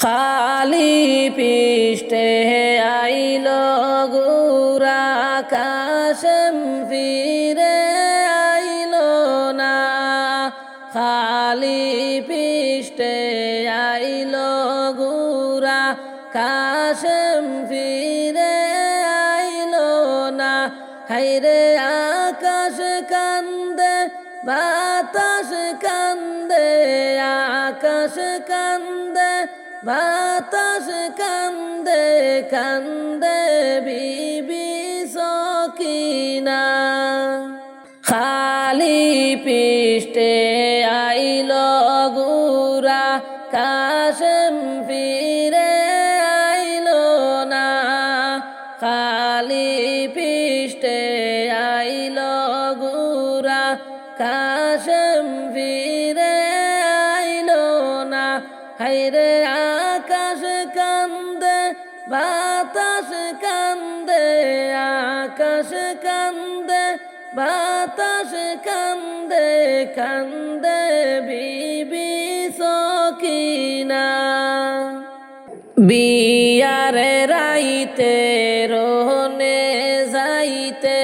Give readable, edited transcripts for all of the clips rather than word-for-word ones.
খালি পৃষ্ঠে আইল গুরা কাশেম ফিরে আইল না। খালি পৃষ্ঠে আইল গুরা কাশেম ফিরে আইল না। হাইরে আকাশ কান্দে বাতাস কান্দে, আকাশ কান্দে বাতাস কান্দে, কান্দে বিবি সকিনা। খালি পৃষ্ঠে আইল গুরা কাশেম ফিরে আইল না। খালি পৃষ্ঠে আইল গুরা কাশেম ফিরে আইল না। হাইরে আকাশ কান্দে বাতাস কান্দে, আকাশ কান্দে বাতাস কান্দে, কান্দে বিবি সকিনা। বিয়ারে রাইতে রোহনে যাইতে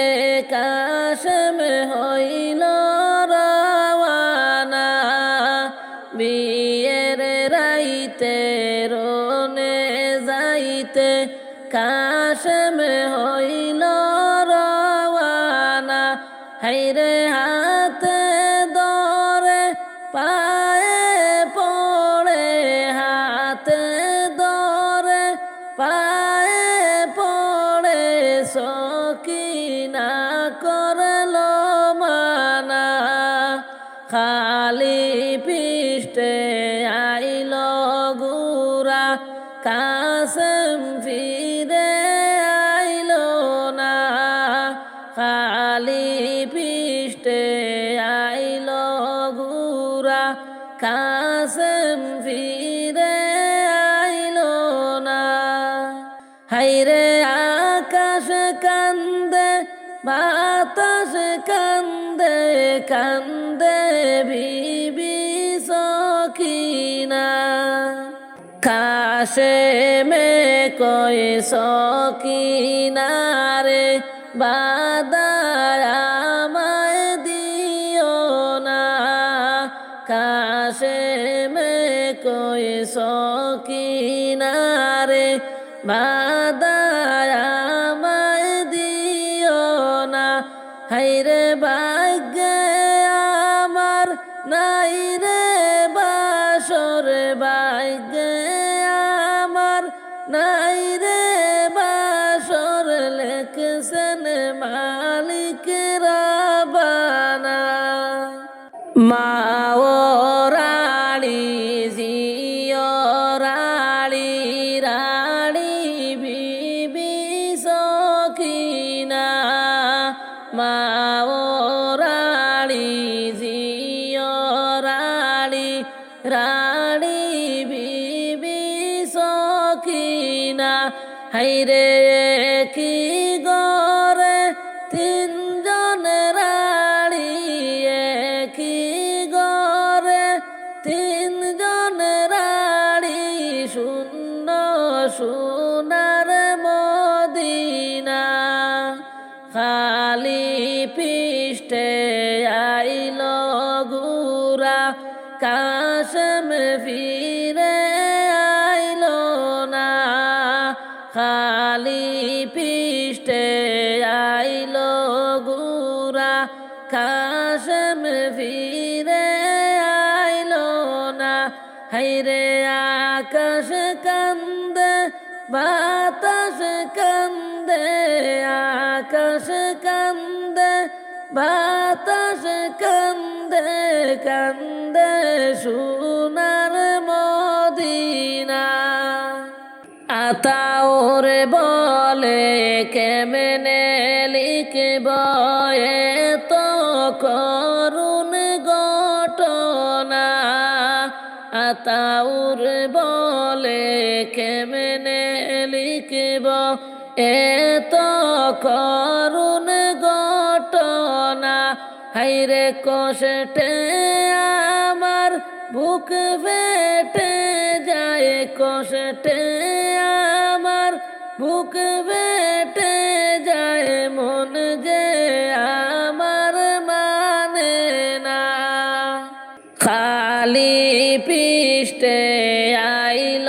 কাশেম হইল রওয়ানা। বিয়ের রাইতে রোহনে যাইতে কাশেম হইল রওয়ানা। হাইরে হাতে ধরে পায়ে পড়ে, হাতে ধরে পায়ে পড়ে, সকিনা করল মানা। খালি পৃষ্ঠে আইল গুরা কাশেম ফিরে আইল না। খালি পৃষ্ঠে আইল গুরা কাশেম ফিরে আইল না। হাইরে আকাশ কান্দে বাতাস কান্দে, কান্দে বিবি সকিনা। কাশেমে কই সকিনা রে বাদায় আমায় দিও না। কাশেমে কই সকিনা রে বাদায় আমায় দিও না। হাইরে ভাগ্যে আমার নাই রে বাসর, ভাগ্যে আমার নাই রে বাসর, লেখছেন মালিক রাবানা। মা ও রানী জিও রানী, রানী বিবি সকিনা। মা ও রানী জিও রানী, রানী বিবি সকিনা। হাইরে কি গরে তিনজন রানী, কি গরে তিনজন রানী, শূন্য সোনার মদিনা। খালি পৃষ্ঠে আইল গুরা কাশেম ফিরে আইল না। খালি পৃষ্ঠে আইল গুরা কাশেম ফিরে আইল না। হাইরে আকাশ কান্দে বাতাস কান্দে, আকাশ কান্দে বাতাস কান্দে, কান্দে সোনার মদিনা। আতাউর বলে কেমনে লিখব এত করুণ ঘটনা। আতাউর বলে কেমনে লিখব এত করুণ ঘটনা। হাইরে কষ্টে আমার বুক ফেটে যায়, কষ্টে আমার বুক বেটে যায়, মন যে আমার মানে না। খালি পৃষ্ঠে আইল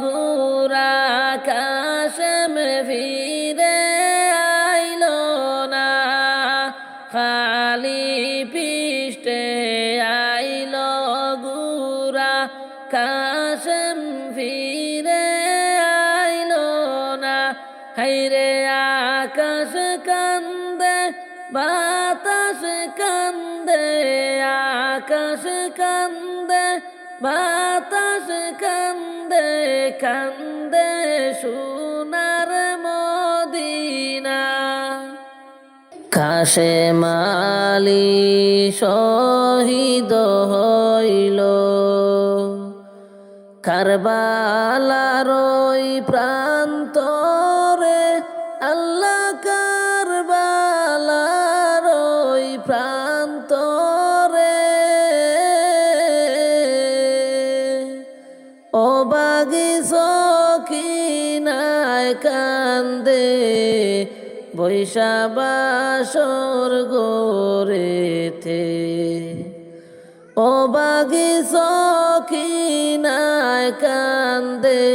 গুরা কাশম ফিরে আইল না। খালি পৃষ্ঠে আইল গুরা কাশম ফিরে আইল না। হাইরে আকাশ কান্দে বাতাস কান্দে, আকাশ কান্দে বাতাস কান্দে, কান্দে সোনার মদিনা। কাশেম আলী শহীদ হইল কারবালার ওই প্রান্তরে, আল্লাহ কারবালার ওই প্রান্তরে। ও বাগি সখিনায় কান্দে বৈশা বাসর গোরেতে। ও বাগি সখিনায় কান্দে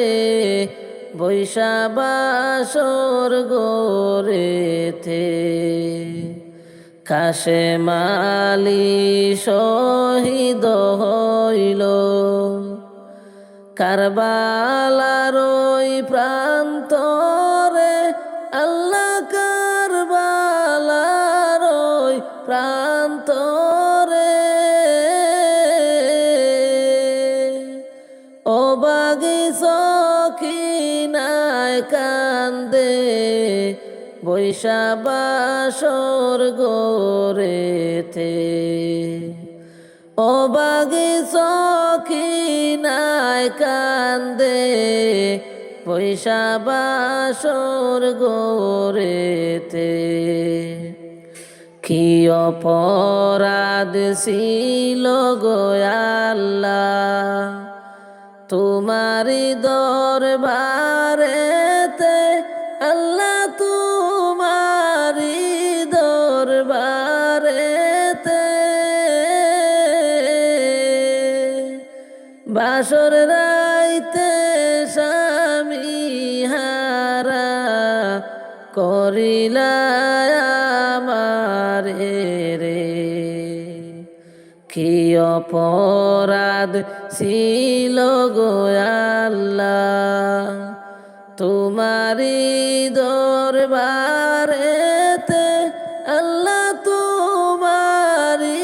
বৈশা বাসর গোরেতে। কাশেম আলী শহীদ হইল কারবালার ওই প্রান্তরে, আল্লাহ কারবালার ওই প্রান্তরে। ও বাগি সখিনায় কান্দে বৈশা বাসর গোরেতে। ও বাগি সখিনায় কান্দে বৈশা বাসর গোরেতে। কি অপরাধ ছিল গো আল্লাহ তোমারি দরবারেতে, আল্লাহ তোমারি দরবারেতে। বাসর রাইতে স্বামী হারা করিলা আমারে রে। কি অপরাধ ছিল গো আল্লাহ তোমারি দরবারেতে, আল্লাহ তোমারি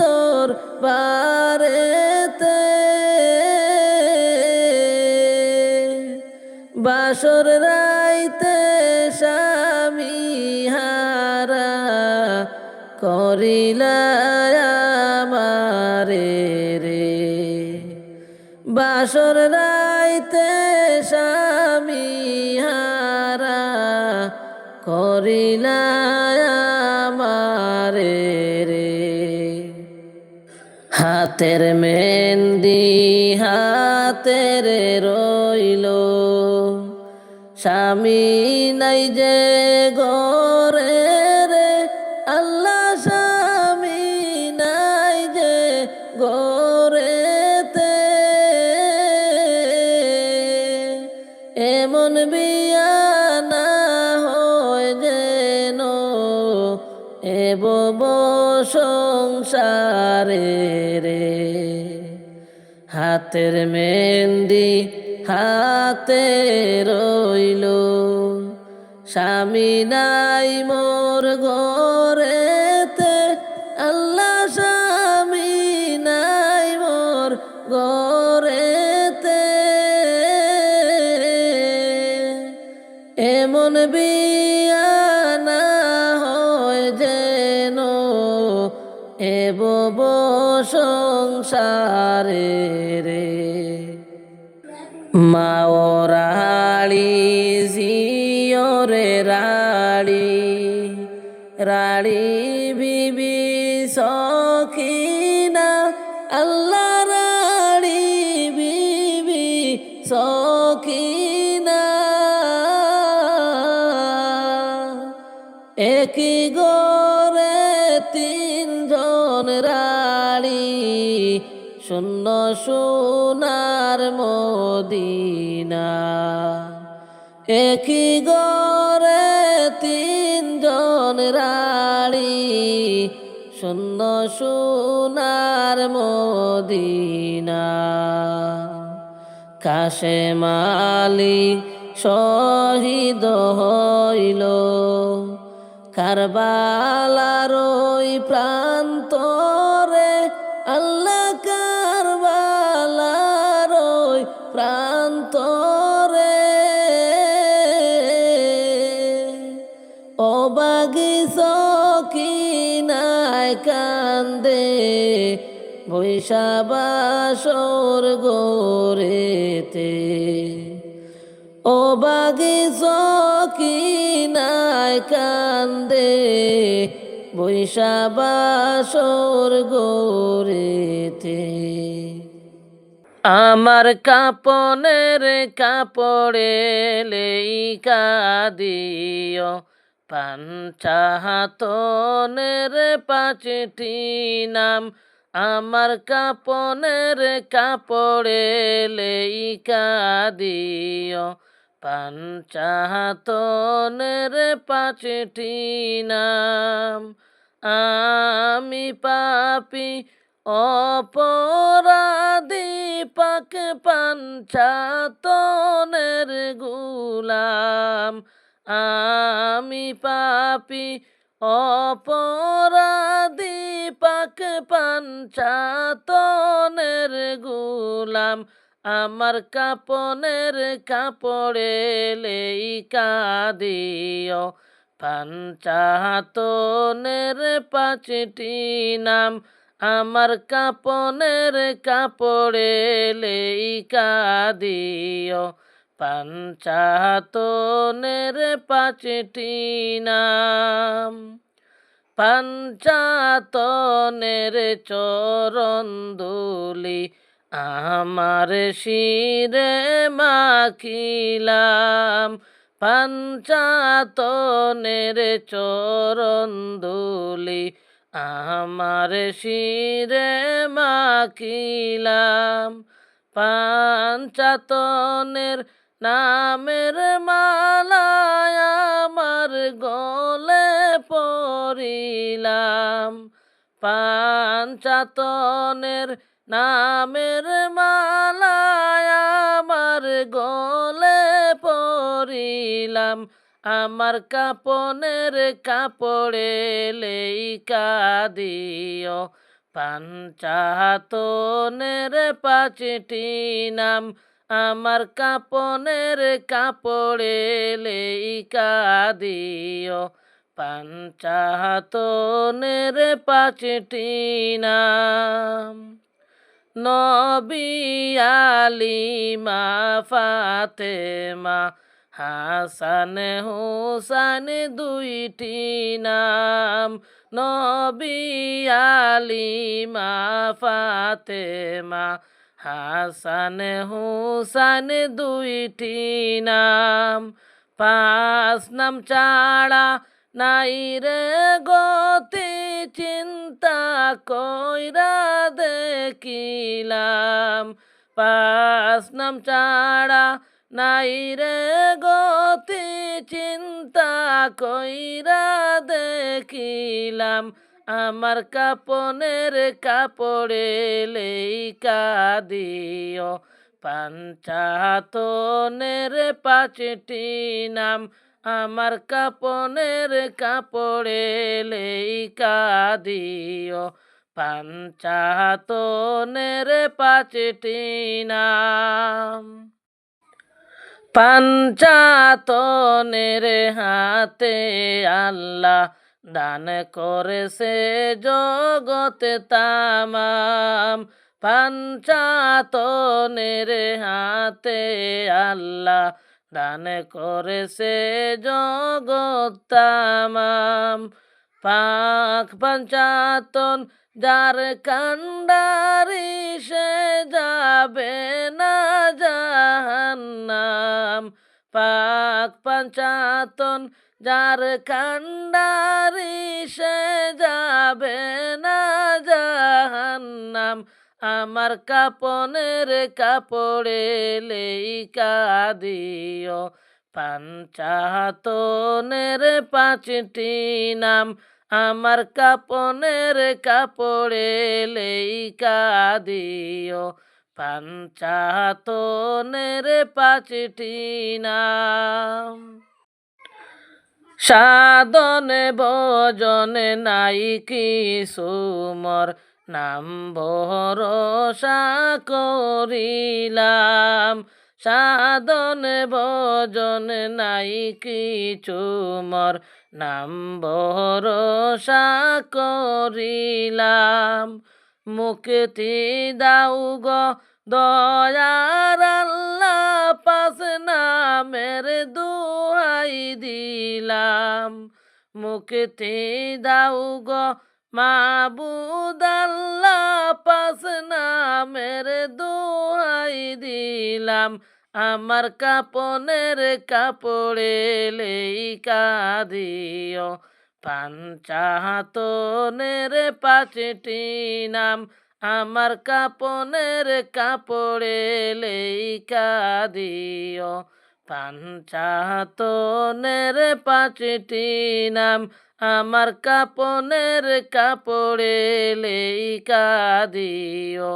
দরবারেতে। বাসর রাইতে স্বামী হারা করিলা আমারে রে। বাসর রাইতে স্বামী হারা করিলা আমারে রে। হাতের মেহেন্দি হাতের রইল স্বামী নাই যে ঘরে রে, আল্লাহ স্বামী নাই যে ঘরেতে। এমন বিয়া না হয় যেন এব সংসারে রে। হাতের মেহেন্দি হাতে রইল স্বামী নাই মোর ঘরেতে, আল্লাহ স্বামী নাই মোর ঘরেতে। এমন বিয়া না হয় যেন এব সংসারে রে। মাওরালি জিওরে রাড়ি রাড়ি বিবি সখিনা, আল্লাহ রাড়ি বিবি সকিনা একই গরে তিনজন রানী শূন্য সোনার মদিনা একই গরে তিনজন রানী শূন্য সোনার মদিনা কাশেম আলী শহীদ হইল কারবালার ওই প্রান্তরে আল্লাহ কারবালার ওই প্রান্তরে ও বাগি সকিনায় কান্দে বৈশাবাসর গোরেতে ও বাগি সকিনায় কান্দে বৈশাবাসর গোরেতে আমার কাপনের কাপড়ে লেইকা দিও পাঞ্চাহাতনের পাঁচটি নাম আমার কাপনের কাপড়ে লেইকা দিও পাঞ্চাহাতনের পাঁচটি নাম আমি পাপী অপরাধী পাক পাঞ্চাতনের গুলাম আমি পাপী অপরাধী পাক পাঞ্চাতনের গুলাম আমার কাপনের কাপড়ে লেইকা দিও পাঞ্চাতনের পাঁচটি নাম আমার কাপনের কাপড়ে লেইকা দিও পাঞ্চাতনের পাঁচটি নাম পাঞ্চাতনের চরণ ধুলি আমার শিরে মাখিলাম পাঞ্চাতনের চরণ ধুলি আমার শিরে মাখিলাম পাঞ্চাতনের নামের মালায় আমার গলে পরিলাম পাঞ্চাতনের নামের মালায় আমার গলে পরিলাম আমার কাপনের কাপড়ে লেইকা দিও পাঞ্চাতনের পাঁচটি নাম আমার কাপনের কাপড়ে লেইকা দিও পাঞ্চাতনের পাঁচটি নাম নবী আলিমা ফাতেমা হাসান হুসাইন দুইটি নাম নবী আলিমা ফাতেমা হাসান হুসাইন দুইটি নাম পাঁচ নাম ছাড়া নাই রে গতি চিন্তা কইরা দেখিলাম পাঁচ নাম ছাড়া নাই রে গতি চিন্তা কইরা দেখিলাম আমার কাপনের কাপড়ে লেইকা দিও পাঞ্চাতনের পাঁচটি নাম আমার কাপনের কাপড়ে লেইকা দিও পাঞ্চাতনের পাঁচটি নাম পাঞ্চাতনের হাতে আল্লাহ দান করেছে জগতে তামাম পাঞ্চাতনের হাতে আল্লাহ দান করেছে জগৎ তামাম পাক পাঞ্চাতন যার কান্ডারি সে যাবে না জাহান্নাম। পাক পাঞ্চাতন যার কান্ডারি সে যাবে না জাহান্নাম। আমার কাপনের কাপড়ে লেইকা দিও পাঞ্চাতনের পাঁচটি নাম। আমার কাপনের কাপড়ে লেইকা দিও পাঞ্চাতনের পাঁচটি নাম। সাধনে ভজনে নাই কিছু মোর, নাম ভরসা করিলাম। সাধনে ভজনে নাই কিছু মোর, নাম ভরসা করিলাম। মুক্তি দাও গো দয়ার আল্লাহ, পাঁচ নামের দুহাই দিলাম। মুক্তি দাও গো মাবুদ আল্লাহ, পাঁচ নামের দুহাই দিলাম। আমার কাপনের কাপড়ে লেইকা দিও পাঞ্চাতনের পাঁচটি নাম। আমার কাপনের কাপড়ে লেইকা দিও পাঞ্চাতনের পাঁচটি নাম। আমার কাপনের কাপড়ে লেইকা দিও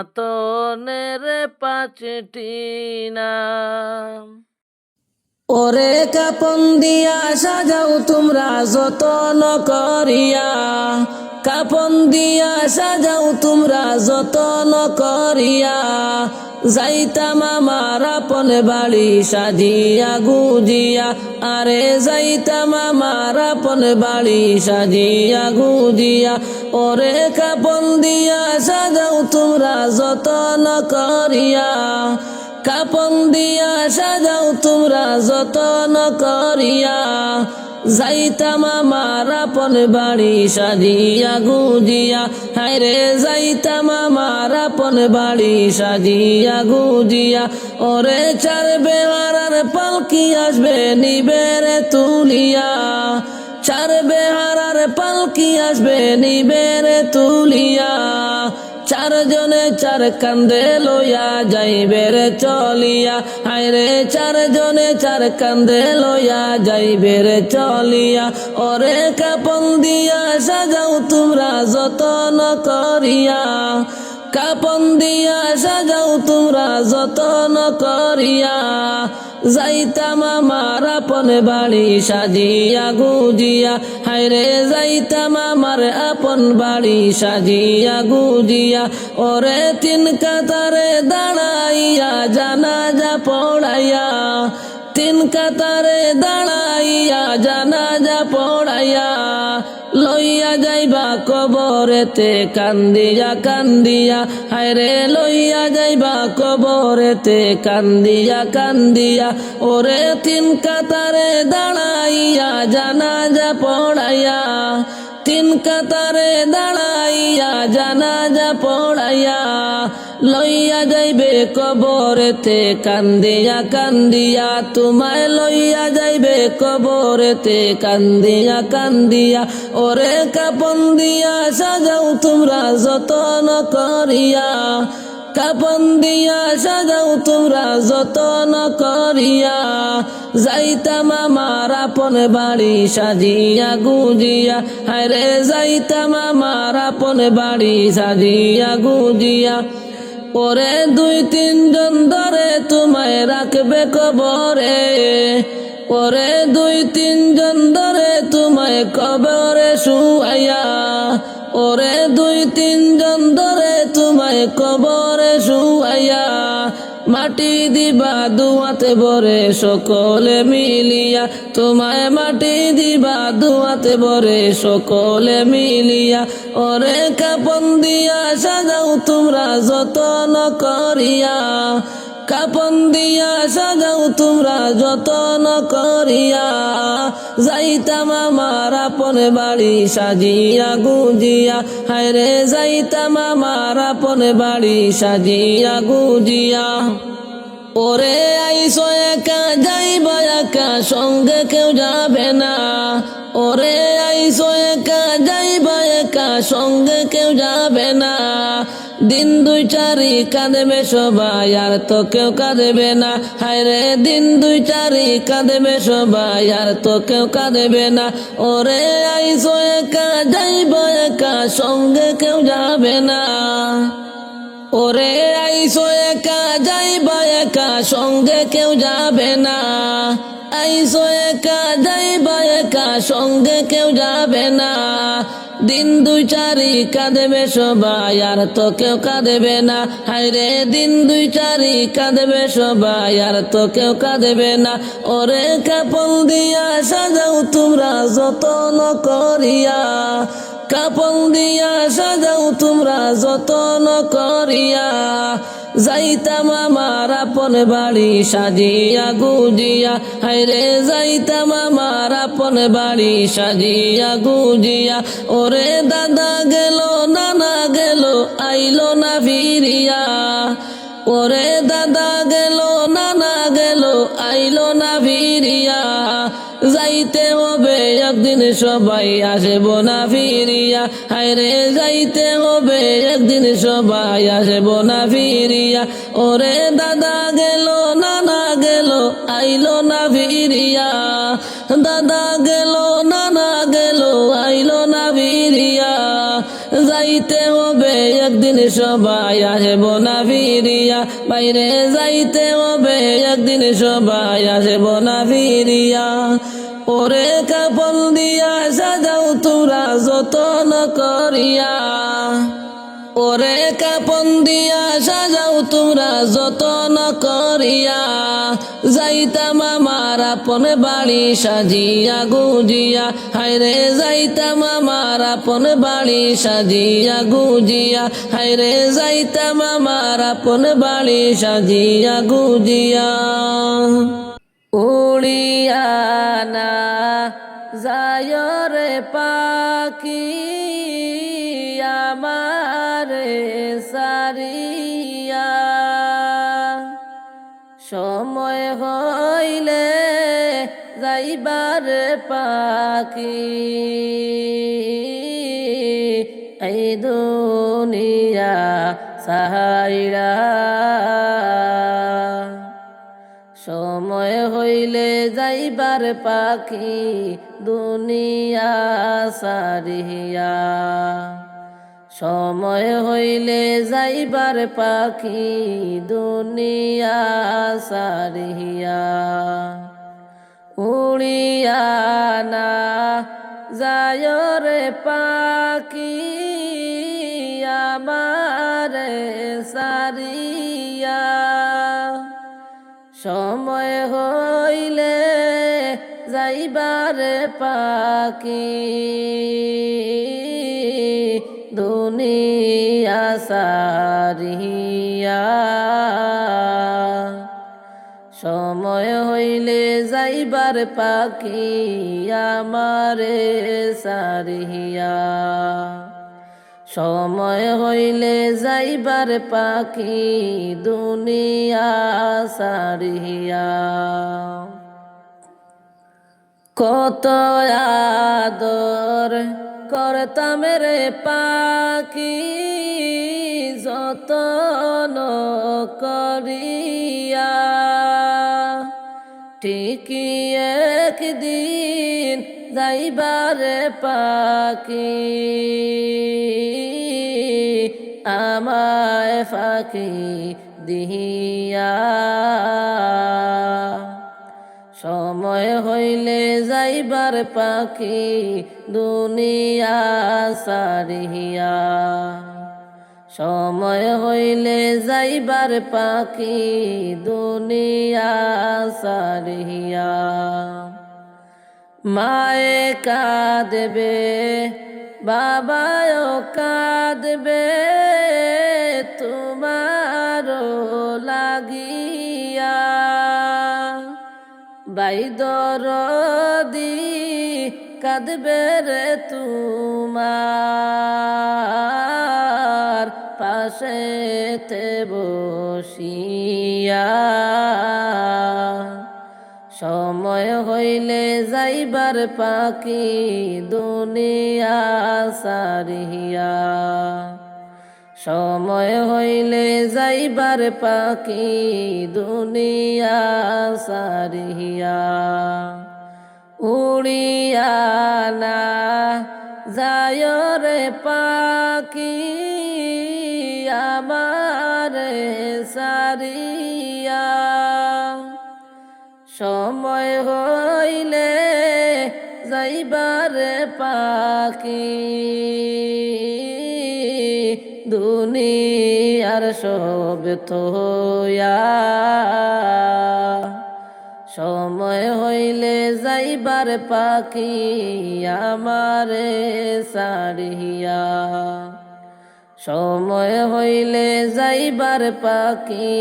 পাঞ্চাতনের পাঁচটি নাম। ওরে কাপন দিয়া সাজাও তোমরা যতন করিয়া, কাপন দিয়া সাজাও তোমরা যতন করিয়া। যাইতাম আমার আপন বাড়ি সাজিয়া গুজিয়া, আরে যাইতাম আমার আপন বাড়ি সাজিয়া গুজিয়া। ওরে কাপন দিয়া সাজাও তোমরা যতন করিয়া, কাপন দিয়া সাজাও তোমরা যতন করিয়া। যাইতাম আমার আপন বাড়ি সাজিয়া গুজিয়া, হায়রে যাইতাম আমার আপন বাড়ি সাজিয়া গুজিয়া। ওরে চার বেহারার পালকি আসবে নিবেরে তুলিয়া, চার বেহারার পালকি আসবে নিবেরে তুলিয়া। চারজনে চার কান্দে লইয়া যাইবে রে চলিয়া, হায়রে চারজনে চার কান্দে লইয়া যাইবে রে চলিয়া। ওরে কাপন দিয়া সাজাও তোমরা যতন করিয়া, কাপন দিয়া সাজাও তোমরা যতন করিয়া। যাইতাম আমার আপন বাড়ি সাজিয়া গুজিয়া, হায়রে যাইতাম আমার আপন বাড়ি সাজিয়া গুজিয়া। ওরে তিন কাতারে দাঁড়াইয়া জানাজা পড়াইয়া, তিন কাতারে দাঁড়াইয়া জানাজা পড়াইয়া। লইয়া যাইবা কবরেতে কান্দিয়া কান্দিয়া, হায়রে লইয়া যাইবা কবরেতে কান্দিয়া কান্দিয়া। ওরে তিন কাতারে দাঁড়াইয়া জানাজা পড়াইয়া, তিন কাতারে দাঁড়াইয়া জানাজা পড়াইয়া। লইয়া যাইবে কবরেতে কান্দিয়া কান্দিয়া, তোমায় লইয়া যাইবে কবরেতে কান্দিয়া কান্দিয়া। ওরে কাপন দিয়া সাজাও তোমরা যতন করিয়া, কাপন দিয়া সাজাও তোমরা যতন করিয়া। যাইতাম আমার আপন বাড়ি সাজিয়া গুজিয়া, হায়রে যাইতাম আমার আপন বাড়ি সাজিয়া গুজিয়া। ওরে দুই তিনজন ধরে তোমায় রাখবে কবরে, ওরে দুই তিনজন ধরে তোমায় কবরে শুয়াইয়া। ওরে দুই তিনজন ধরে তোমায় কবরে শুয়াইয়া। মাটি দিবা দুয়াতে ভরে সকলে মিলিয়া, তোমায় মাটি দিবা দুয়াতে ভরে সকলে মিলিয়া। ওরে কাপন দিয়া সাজাও তোমরা যতন করিয়া, কাপন দিয়া সাজাও তোমরা যতন করিয়া যাইতাম আমার আপন বাড়ি সাজিয়া গুজিয়া হায়রে যাইতাম আমার আপন বাড়ি সাজিয়া গুজিয়া ওরে আইসো একা যাইবা একা সঙ্গে কেউ যাবে না ওরে আইসো একা যাইবা একা সঙ্গে কেউ যাবে না দিন দুই চারি কাঁদবে সবাই আর তো কেউ কাঁদবে না হায়রে দিন দুই চারি কাঁদবে সবাই আর তো কেউ কাঁদবে না ওরে আইসো একা যাইবা একা সঙ্গে কেউ যাবে না ওরে আইসো একা যাইবা একা সঙ্গে কেউ যাবে না আইসো একা যাইবা একা সঙ্গে কেউ যাবে না দিন দুই চারি কাঁদবে সবাই আর তো কেউ কাঁদবে না হায়রে দিন দুই চারি কাঁদবে সবাই আর তো কেউ কাঁদবে না ওরে কাপন দিয়া সাজাও তোমরা যতন করিয়া কাপন দিয়া সাজাও তোমরা যতন করিয়া যাইতাম আমার আপন বাড়ি সাজিয়া গুজিয়া হায়রে যাইতাম আমার আপন বাড়ি সাজিয়া গুজিয়া ওরে দাদা গেল নানা গেল আইলো না ফিরিয়া ওরে দাদা গেল নানা গেল আইলো না ফিরিয়া যাইতে হবে একদিন সবাই আসব না ফিরিয়া হায়রে যাইতে হবে একদিন সবাই আসব না ফিরিয়া ওরে দাদা গেল নানা গেল আইলো না ফিরিয়া দাদা গেল নানা গেল আইলো না ফিরিয়া যাইতে হবে একদিন সবাই আসব না ফিরিয়া বাইরে যাইতে হবে একদিন সবাই আসব না ফিরিয়া ওরে কাপন দিয়া সাজাও তোমরা যতন করিয়া ওরে কাপন দিয়া সাজাও তোমরা যতন করিয়া যাইতাম আমার আপন বাড়ি সাজিয়া গুজিয়া হায়রে যাইতাম আমার আপন বাড়ি সাজিয়া গুজিয়া হায়রে যাইতাম আমার আপন বাড়ি সাজিয়া গুজিয়া উড়িয়া না যায় রে পাখি আমারে সারিয়া সময় হইলে যাইবার পাখি এই দুনিয়া সাহাইরা সময় হইলে যাইবার পাখি দুনিয়া সারিয়া সময় হইলে যাইবার পাখি দুনিয়া সারিয়া উড়িয়া না যায় রে পাখি আমারে সারিয়া সময় হইলে যাইবার পাখি দুনিয়া সারিয়া সময় হইলে যাইবার পাখি আমারে সারিয়া সময় হইলে যাইবার পাখি দুনিয়া সারিয়া কত আদর করতাম রে পাখি যতন করিয়া ঠিকই একদিন যাইবার পাখি আমায় ফাঁকি দিহিয়া সময় হইলে যাইবার পাখি দুনিয়া সারিয়া সময় হইলে যাইবার পাখি দুনিয়া সারিয়া মায়ে কাঁদবে বাবাও কাঁদবে তোমারও লাগি বাইদরদি কাঁদবে রে তোমার পাশেতে বসিয়া। সময় হইলে যাইবার পাখি দুনিয়া সারিয়া। সময় হইলে যাইবার পাখি দুনিয়া সারিয়া। উড়িয়া না যায় রে পাখি আমারে সারিয়া। সময় হইলে যাইবার পাখি দুনিয়ার সব থয়া। সময় হইলে যাইবার পাখি আমারে সারিয়া। সময় হইলে যাইবার পাখি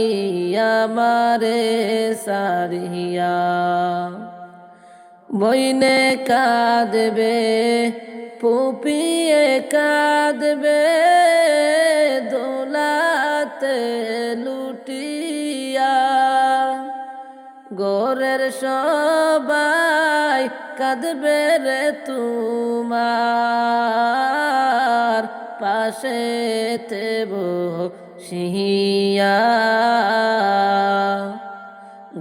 আমারে সারিয়া। বইনে কাঁদবে পুপিয়ে কাঁদবে দোলাতে লুটিয়া। গোরের সবাই কাঁদবে রে তোমার পাশেতে বসিয়া।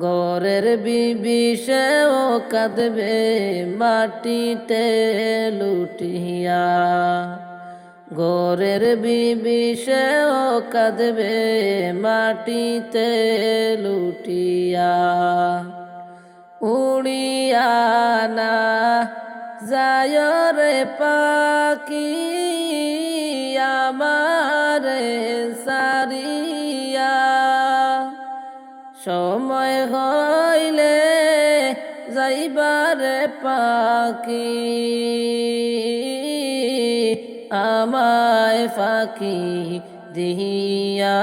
গোরের বিবি সেও কাঁদবে মাটিতে লুটিয়া। গোরের বিবি সেও কাঁদবে মাটিতে লুটিয়া। উড়িয়া না যায় রে পাখি আমারে সারিয়া। সময় হইলে যাইবার পাখি আমায় ফাঁকি দিয়া।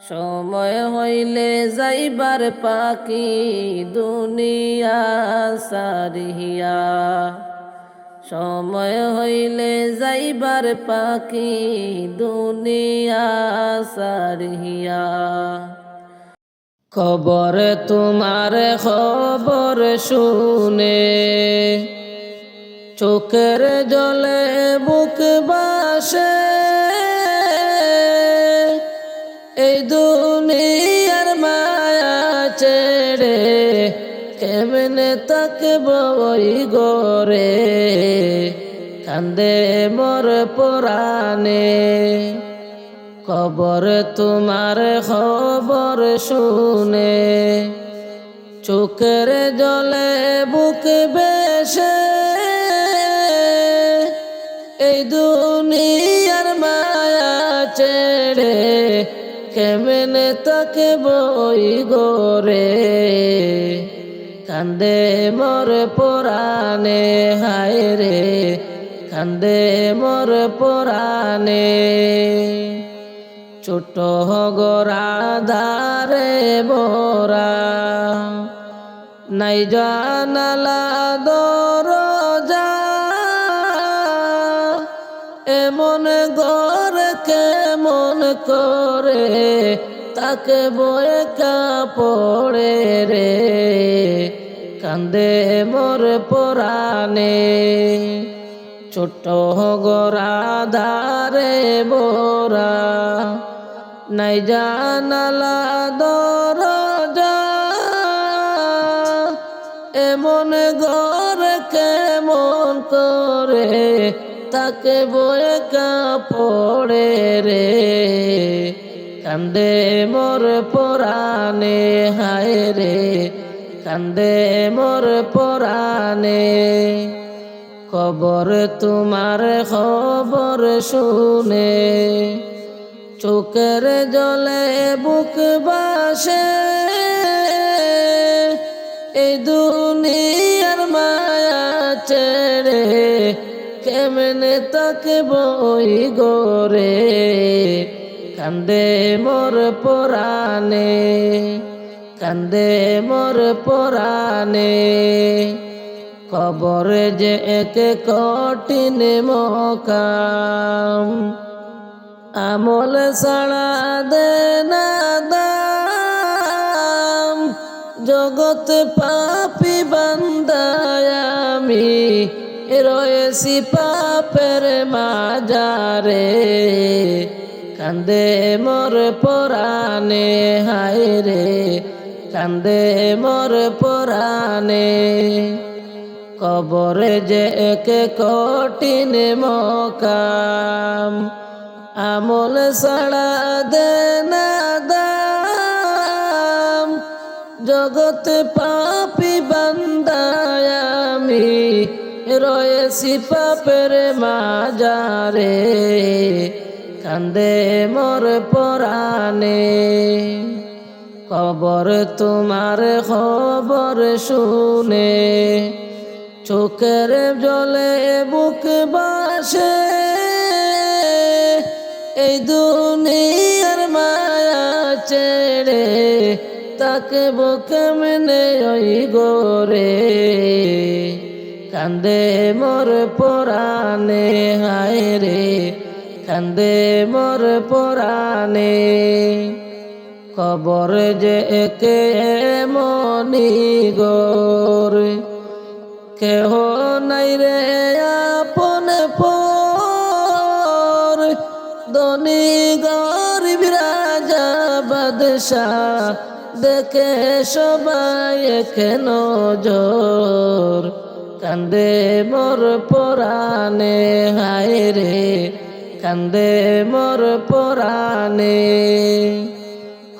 সময় হইলে যাইবার পাখি দুনিয়া সারিয়া। সময় হইলে যাইবার পাখি দুনিয়া সারিয়া। খবর তোমার খবর শুনে চোখের জলে বুক বাসে। এই দুনিয়ার মায়া ছেড়ে কেমনে তাকব ওই ঘরে কান্দে মোর পরাণে। খবর তোমার খবর শুনে চোখের জলে বুক বেশে। এই দুনিয়ার মায়া ছেড়ে কেমনে তাকব ওই ঘরে কান্দে মোর পরাণে। হায় রে কান্দে মোর পরাণে। ছোট গোরা ধারে মোরা নাই জানালা দরজা। এমন ঘর কেমন করে তাকে বয়ে কাপড়ে রে কান্দে মোর পরাণে। ছোট গোরা ধারে মোরা নাই জানালা দরজা। এমন ঘর কেমন করে তাকে বয়ে কাপড়ে রে কান্দে মোর পরাণে। হায় রে কান্দে মোর পরাণে। খবর তোমার খবর শুনে চোখের জলে বুক বাসে। এই দুনিয়ার মায়া ছেড়ে কেমনে তাকব ওই ঘরে কান্দে মোর পরাণে। কান্দে মোর পরাণে। কবরে যে এক কঠিন মকাম, আমল ছাড়া দে না দাম। জগৎ পাপী বান্দায় আমি রয়েছি পাপের মাজারে। কান্দে মোর পরাণে হায় রে, কান্দে মোর পরাণে। কবরে যে এক কঠিন মকাম, আমল ছাড়া দে না দাম। জগৎ পাপী বান্দায় আমি রয়েছি পাপের মাজারে। কান্দে মোর পরাণে। কবর তোমার খবর শুনে চোখের জলে বুক বাসে। এই দুনিয়ার মায়া ছেড়ে তাকে কেমনে ওই গোরে। কান্দে মোর পরাণে হায় রে, কান্দে মোর পরাণে। কবর যে একে মনি গোর, কেহ নাই রে আপন পর। ধনী গরিব রাজা বাদশাহ দেখে সবাই এক নজর। কান্দে মোর পরাণে হায় রে, কান্দে মোর পরাণে।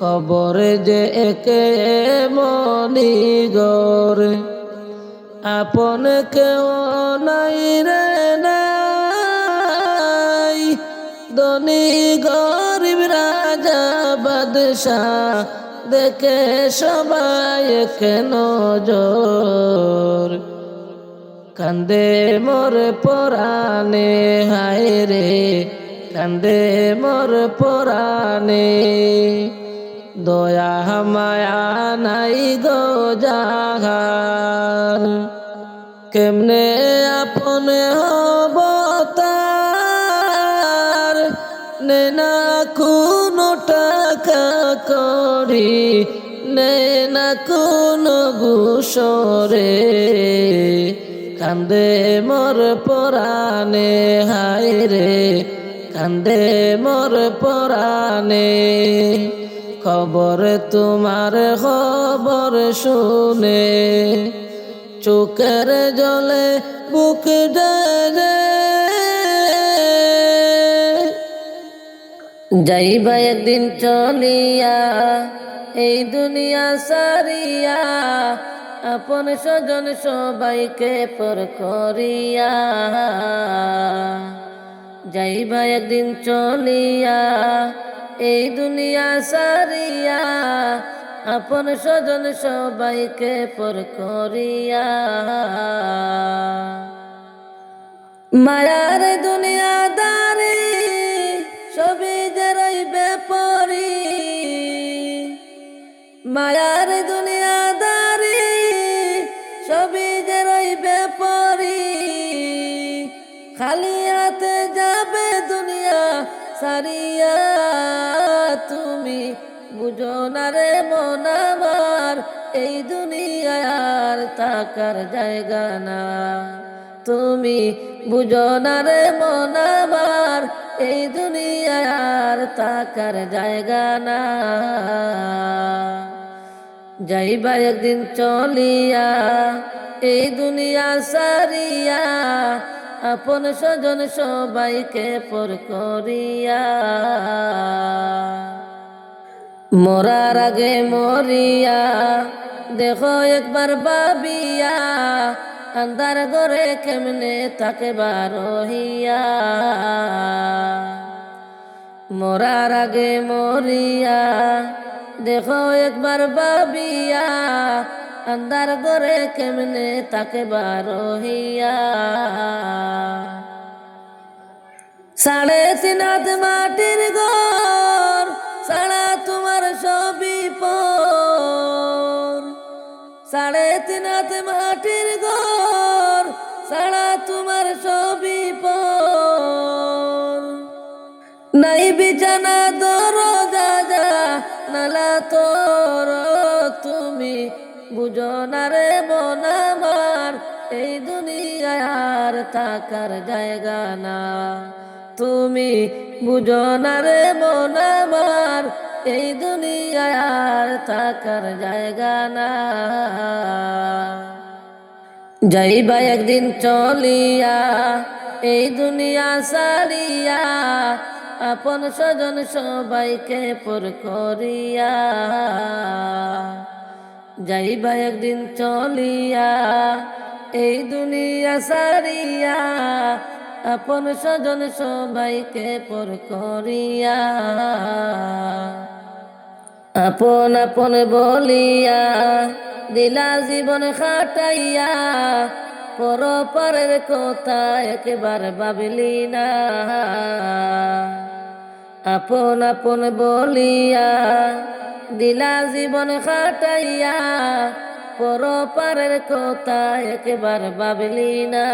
কবর যে একে মনি গোর, আপন কেউ নাই রে নাই। ধনী গরিব রাজা বাদশাহ দেখে সবাই এক নজর। কান্দে মোর পরাণে হায় রে, কান্দে মোর পরাণে। দয়া মায়া নাই গো যাহার, কেমনে আপন হব তার। নে না কোনো টাকা করি, নে না কোনো ঘুষরে। কান্দে মোর পরাণে হায় রে, কান্দে মোর পরাণে। খবর তোমার খবর শুনে চোখের জলে বুক ডরে। যাইবা একদিন চলিয়া এই দুনিয়া সারিয়া, আপন স্বজন সবাইকে পর করিয়া। যাইবা একদিন চলিয়া এই দুনিয়া সারিয়া, আপন স্বজন সবাইকে পর করিয়া। মায়ার দুনিয়াদারি সবই যে রইবে পরি। মায়ার দুনিয়াদারি সবই যে রইবে পরি। খালি হাতে যাবে দুনিয়া সারিয়া। তুমি বুঝো না রে মন আমার, এই দুনিয়ায় আর থাকার জায়গা না। তুমি বুঝো না রে মন আমার, এই দুনিয়ায় আর থাকার জায়গা না। যাইবা একদিন চলিয়া এই দুনিয়া সারিয়া, আপন স্বজন সবাইকে পর করিয়া। মরার আগে মরিয়া দেখো একবার ভাবিয়া, আন্ধার ঘরে কেমনে থাকে রহিয়া। মরার আগে মরিয়া দেখো একবার ভাবিয়া, আন্ধার ঘরে কেমনে থাকে রহিয়া। 3.5 হাত মাটির ঘর ছাড়া তোমার সবই পর। 3.5 হাত মাটির ঘর ছাড়া তোমার সবই পর। নাই বিছানা দরজা নালা তোর, তুমি বুঝো না রে মন আমার, এই দুনিয়ায় আর থাকার জায়গা না। তুমি বুঝো না রে মন আমার, এই দুনিয়ায় আর থাকার জায়গা না। যাইবা একদিন চলিয়া এই দুনিয়া সারিয়া, আপন স্বজন সবাইকে পর করিয়া। যাইবা একদিন চলিয়া এই দুনিয়া সারিয়া, আপন স্বজন সবাইকে পর করিয়া। আপন আপন বলিয়া দিলা জীবন খাটাইয়া, পরের কথা একবার ভাবলি না। আপন আপন বলিয়া দিলা জীবন খাটাইয়া, পরের কথা একবার ভাবলি না।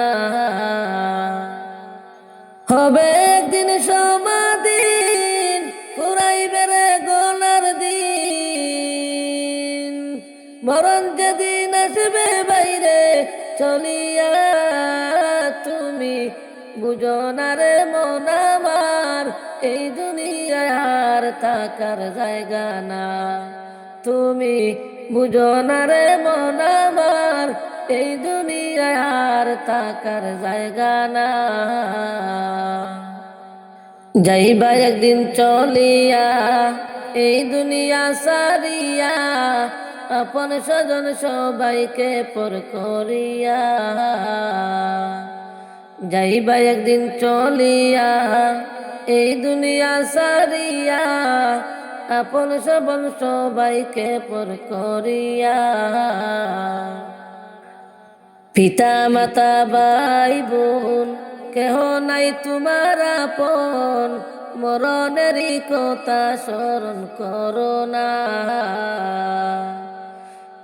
হবে একদিন সমাদিন, পুরাইবে রে গোনার দিন। মরণ যেদিন আসবে বাইরে চলিয়া, তুমি বুঝো না রে মন আমার, এই দুনিয়ায় আর থাকার জায়গা না। তুমি বুঝো না রে মন আমার, এই দুনিয়ায় আর থাকার জায়গা না। যাইবা একদিন চলিয়া এই দুনিয়া সারিয়া, আপন স্বজন সবাইকে পর করিয়া। যাইবা একদিন চলিয়া এই দুনিয়া সারিয়া, আপন স্বজন সবাইকে পর করিয়া। পিতা মাতা ভাই বোন কেহ নাই তোমার আপন, মরণেরই কথা স্মরণ করো না।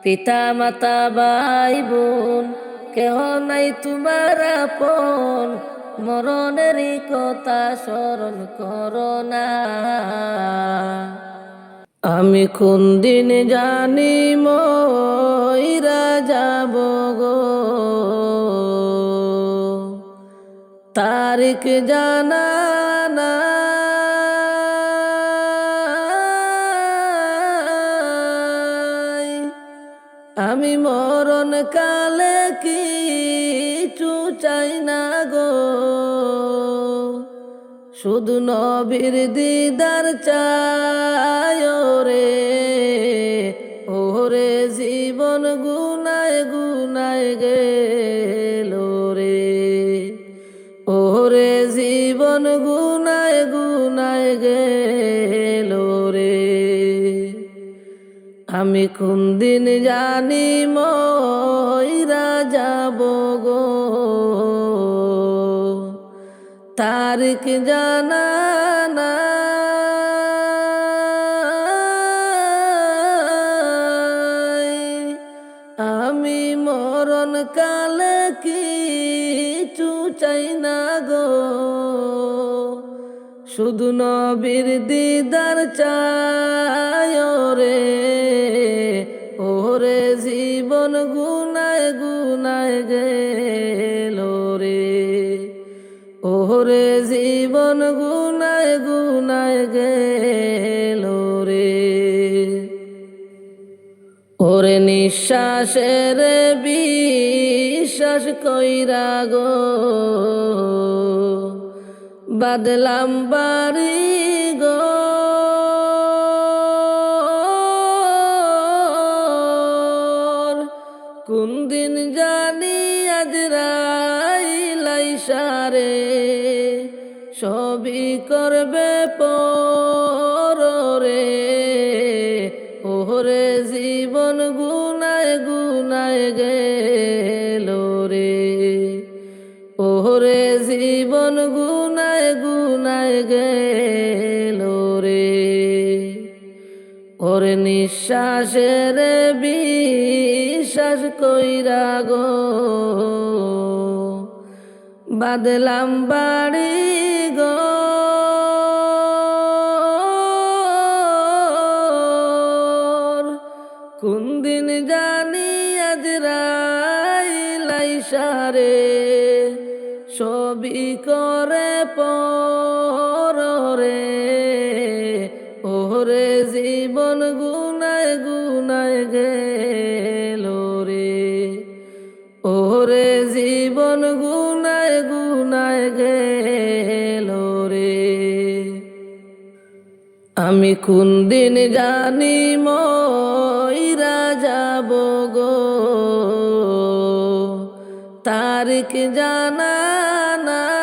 পিতা মাতা ভাই বোন কেহ নাই তোমার আপন, মরণেরই কথা স্মরণ করো না। আমি কোন দিন জানি মইরা যাব গো, তারিখ জানা নাই। আমি মরণ কালে কিছু চাই না গো, শুধু নবীর দিদার চাই রে। ওরে জীবন গুনায় গুনায় গেল রে, ওরে জীবন গুনায় গুনায় গেল রে। আমি কোন দিন জানি মইরা যাব গো, তারিখ জানা নাই। আমি মরণ কালে কিছু চাই না গো, শুধু নবীর দিদার চাই রে। ওরে জীবন গুনায় গুনায় গেল রে, ওরে জীবন গুনায় গুনায় গেল রে। ওরে নিঃশ্বাসের বিশ্বাস কইরা গো, বাদলাম বাড়ি গো। কোন দিন জানি আজরাইল আইসা রে, সবই করবে পর রে। ওরে জীবন গুনায় গুনায় গেল রে, ওরে জীবন গুনায় গুনায় গেল রে। ওরে নিঃশ্বাসের বিশ্বাস কইরা গো বাদলাম বাড়ি গো কোন দিন জানি আজরাইল আইসারে সবই করে পরে ওরে জীবন গুনায় গুনায় গেল রে ওরে জীবন গুনায় গুনায় গেল রে আমি কোন দিন জানি মইরা যাব গো তারিখ জানা নাই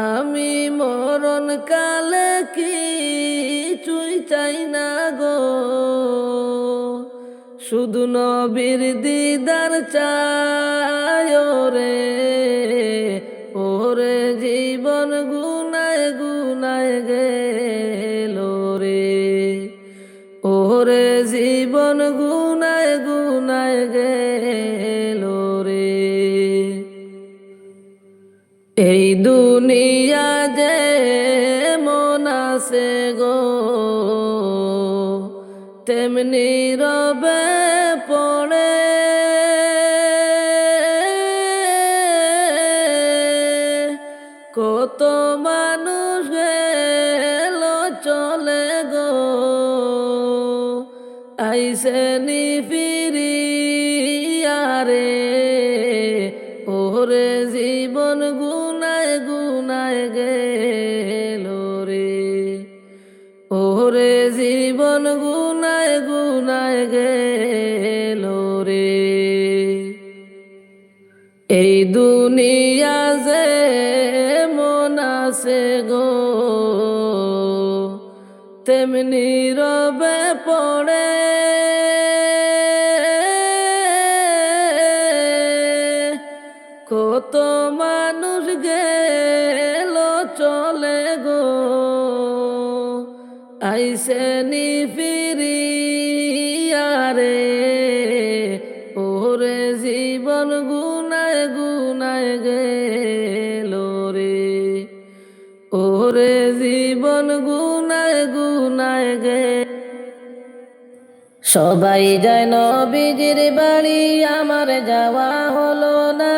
আমি মরণ কালে কিছুই চাই না গো শুধু নবীর দিদার চাই রে ওরে জীবন গুনায় গুনায় গেল রে ওরে জীবন গুনায় গুনায় গেল রে এই দুনিয়া যে মন আছে গো তেমনি রবে পড়ে কত মানুষ গেল চলে গো আইসে নি ফিরিয়া রে ওরে জীবন গুনায় গুনায় গেল রে ওরে জীবন গুনায় গুনায় গেল রে এই দুনিয়া যে মন আছে গো তেমনি রবে পড়ে কত মানুষ গেল চলে গো আইসে নি ফিরিয়া রে ওরে জীবন গুনায় গুনায় গেল রে ওরে জীবন গুনায় গুনায় গে সবাই যায় নবীজির বাড়ি আমার যাওয়া হলো না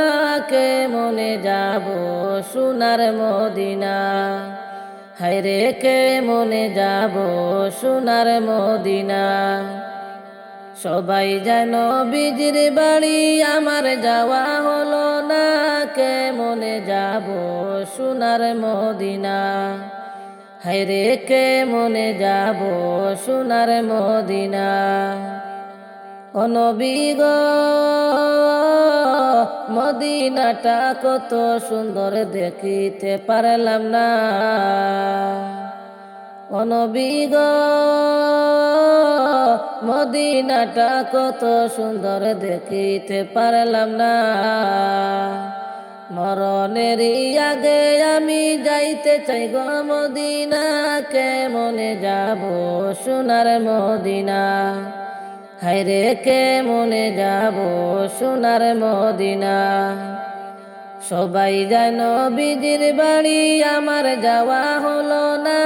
কে মনে যাব সোনার মদিনা হায়রে কে মনে যাব সোনার মদিনা সবাই যায় নবীজির বাড়ি আমার যাওয়া হলো না কে মনে যাব সোনার মদিনা হায়রে কে মনে যাব সোনার মদিনা ও নবী গো মদিনাটা কত সুন্দর দেখিতে পারলাম না ও নবী গো মদিনাটা কত সুন্দর দেখিতে পারলাম না মরণের আগে আমি যাইতে চাই গো মদিনা কে মনে যাব সোনার মদিনা হায়রে কে মনে যাব সোনার মদিনা সবাই যায় নবীজির বাড়ি আমার যাওয়া হলো না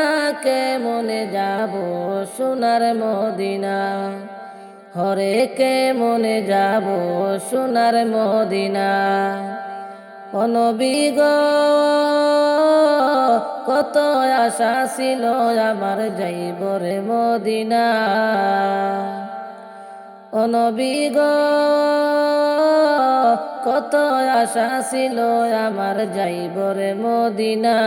কে মনে যাব সোনার মদিনা হরে কে মনে যাব সোনার মদিনা ও নবী গো কত আশা ছিল আমার যাইব রে মদিনা ও নবী গো কত আশা ছিল আমার যাইব রে মদিনা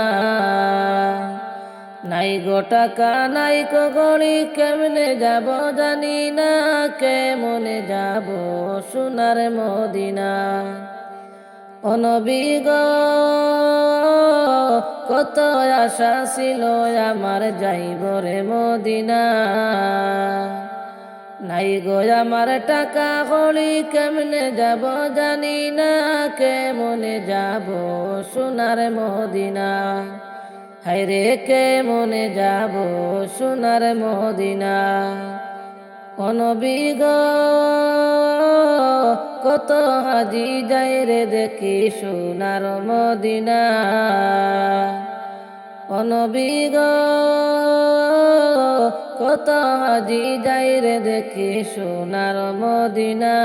নাই গো টাকা নাই গো গড়ি কেমনে যাব জানি না কে মনে যাব সোনার মদিনা ও নবী গো কত আশা ছিল আমার যাইব রে মদিনা নাই গো আমার টাকা কড়ি কেমনে যাব জানি না কে মনে যাব সোনার মদিনা হায়রে কে মনে যাব সোনার মদিনা। ও নবী গো কত হাজি যায় রে দেখি সোনার মদিনা। ও নবী গো কত হাজি যায় রে দেখি সোনার মদিনা।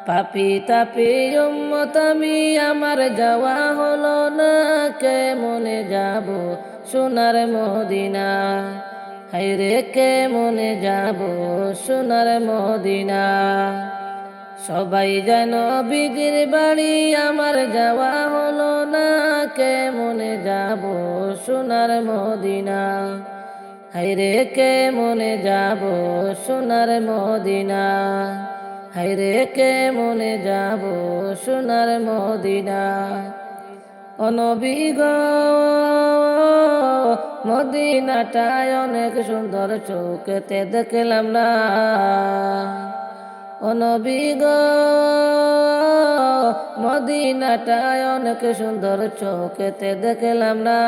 পাপি তাপি উম্মত আমি আমার যাওয়া হলো না, কে মনে যাব সোনার মদিনা। হায়রে কে মনে যাব সোনার মদিনা। সবাই যেন বিজির বাড়ি আমার যাওয়া হলো না, কে মনে যাব সোনার মদিনা। হায়রে কে মনে যাব সোনার মদিনা। হায়রে কে মনে যাব সোনার মদিনা। ও নবী গো মদিনাটায় অনেক সুন্দর চোখেতে দেখলাম না। ও নবী গো মদিনাটায় অনেক সুন্দর চোখেতে দেখলাম না।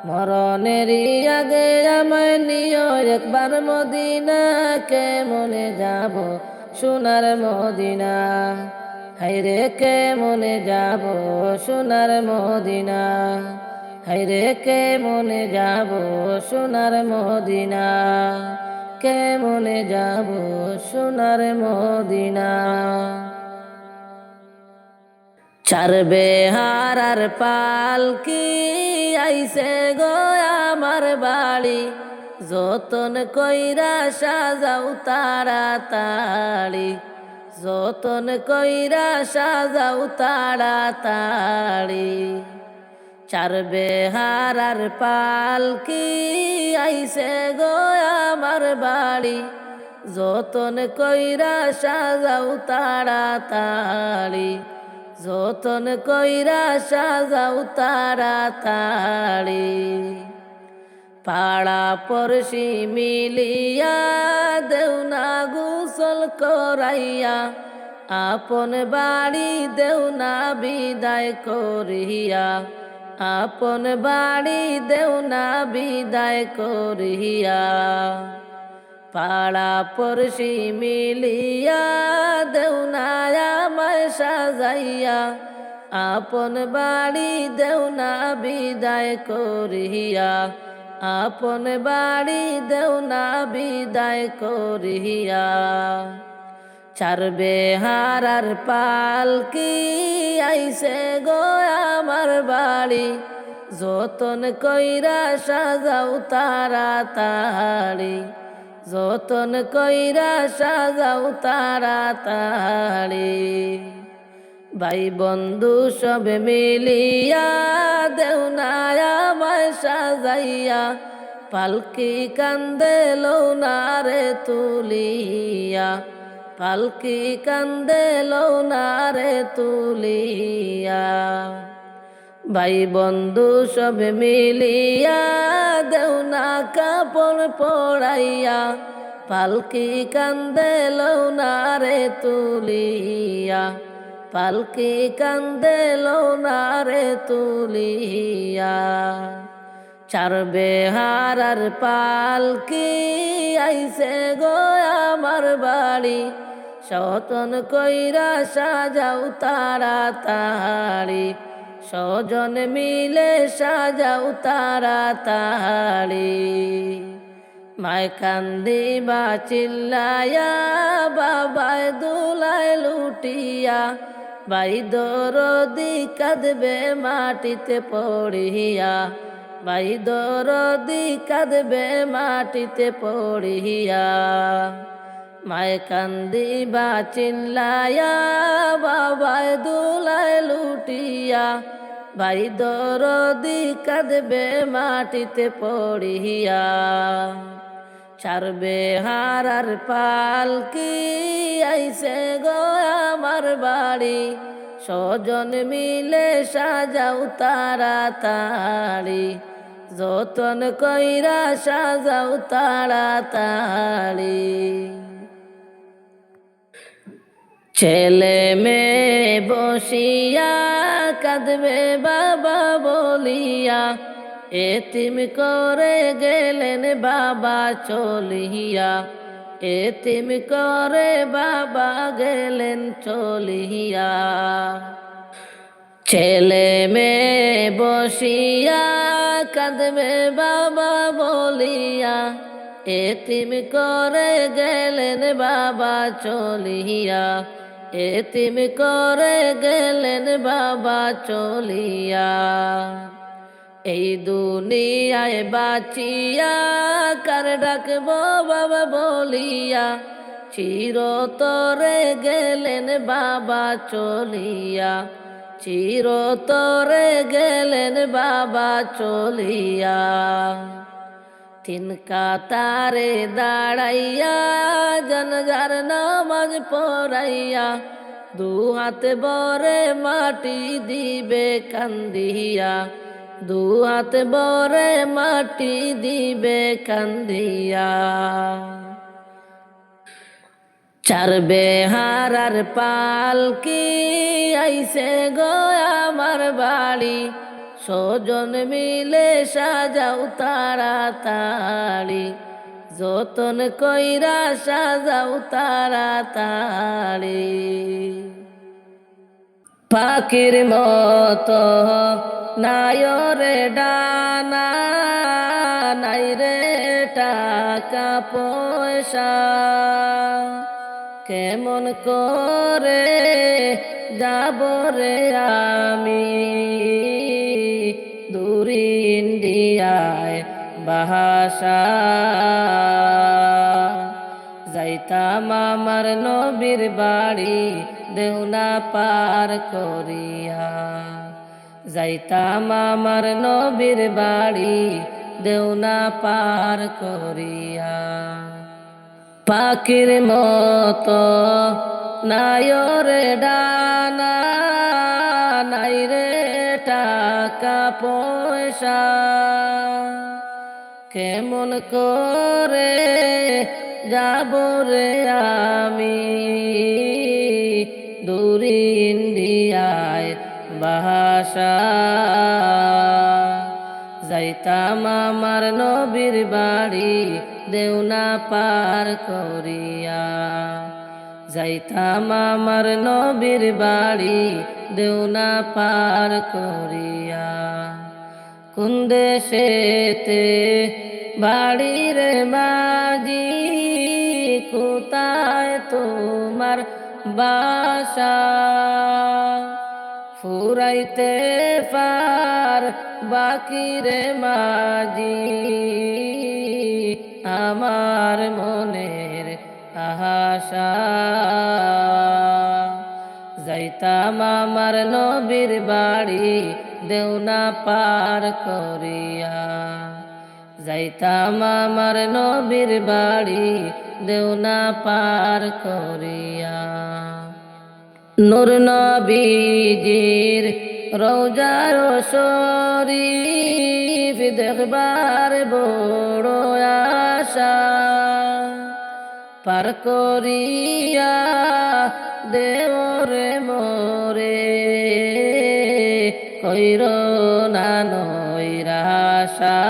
মরণেরই আগে আমায় নিও একবার মদিনা, কে মনে যাব সোনার মদিনা। হায়রে কে মনে যাব সোনার মদিনা। হায়রে কে মনে যাব সোনার মদিনা। কে মনে যাব সোনার মদিনা। চার বেহার আর পালকি আইছে গো আমার বাড়ি, যতন কইরা সাজাও তাড়াতাড়ি। যতন কইরা সাজাও তাড়াতাড়ি। চার বেহার আর পালকি আইছে গো আমার বাড়ি, যতন কইরা সাজাও তাড়াতাড়ি। যতন কইরা সাজাও তাড়াতাড়ি। পাড়া পড়শি মিলিয়া দেও না গোসল করাইয়া, আপন বাড়ি দেও না বিদায় করিয়া। আপন বাড়ি দেও না বিদায় করিয়া। পাড়া পড়শি মিলিয়া দেও না আমায় সাজাইয়া, আপন বাড়ি দেও না বিদায় করিয়া। আপন বাড়ি দেও না বিদায় করিয়া। চার বেহার আর পালকি আইছে গো আমার বাড়ি, যতন কইরা সাজাও তাড়াতাড়ি। যতন কইরা সাজাও তাড়াতাড়ি। ভাই বন্ধু সব মিলিয়া দেও না আমায় সাজাইয়া, পালকি কান্দে লৌনারে তুলিয়া। পালকি কান্দে লৌনারে তুলিয়া। ভাই বন্ধু সব মিলিয়া দেও না কাপড় পরাইয়া, পালকি কান্দে লৌনারে তুলিয়া। পালকি কান্দে লৌনারে তুলিয়া। চার বেহার আর পালকি আইছে গো আমার বাড়ি, যতন কইরা সাজাও তাড়াতাড়ি। স্বজন মিলে সাজাও তাড়াতাড়ি। মায় কান্দিবা চিল্লায়া, বাবায় দুলায় লুটিয়া। ভাই দরদি কাঁদবে মাটিতে পড়িয়া। ভাই দরদি কাঁদবে মাটিতে পড়িয়া। মায় কান্দিবা চিল্লায়া, বাবায় দুলায় লুটিয়া। ভাই দরদি কাঁদবে মাটিতে পড়িয়া। চার বেহার আর পালকি আইছে গো আমার বাড়ি, স্বজন মিলে সাজাও তাড়াতাড়ি। যতন কইরা সাজাও তাড়াতাড়ি। ছেলে মেয়ে বসিয়া কাঁদবে বাবা বলিয়া, এতিম করে গেলেন বাবা চলিয়া, এতিম করে বাবা গেলেন চলিয়া। ছেলে মেয়ে বসিয়া কাঁদবে বাবা বলিয়া, এতিম করে গেলেন বাবা চলিয়া, এতিম করে গেলেন বাবা চলিয়া। এই দুনিয়ায় বাঁচিয়া কার ডাকবো বাবা বলিয়া, চিরতরে গেলেন বাবা চলিয়া, চিরতরে গেলেন বাবা চলিয়া। তিন কাতারে দাঁড়াইয়া জানাজার নামাজ পড়াইয়া, দু হাতে বরে মাটি দিবে কান্দিয়া, দু হাতে বরে মাটি দিবে কান্দিয়া। চার বেহারার পালকি আইসে গো আমার বাড়ি, স্বজন মিলে সাজাও তাড়াতাড়ি, যতন কইরা সাজাও তাড়াতাড়ি। পাখির মতো নাই রে ডানা, নাই রে টাকা পয়সা, কেমন করে যাব রে আমি দূর ইন্ডিয়ায় বাসা। যাইতাম আমার নবীর বাড়ি দেওনা পার করিয়া, যাইতাম আমার নবীর বাড়ি দেওনা পার করিয়া। পাখির মতো নাই রে ডানা, নাই রে টাকা পয়সা, কেমন করে যাব রে আমি দূর ইন্ডিয়ায় বাসা। যাইতাম আমার নবীর বাড়ি দেওনা পার করিয়া, যাইতাম আমার নবীর বাড়ি দেওনা পার করিয়া। কোন দেশেতে বাড়ি রে মাঝি, কোথায় তোমার বাসা, ফুরাইতে পার বাকি রে মাঝি আমার মনের আশা। যাইতাম আমার নবীর বাড়ি দেওনা পার করিয়া, যাইতাম আমার নবীর বাড়ি দেওনা পার করিয়া। নূর নবীজির রওজার শরীফ দেখবার বড় আশা, পার করিয়া দেওরে মোরে কইর না নৈরাশা।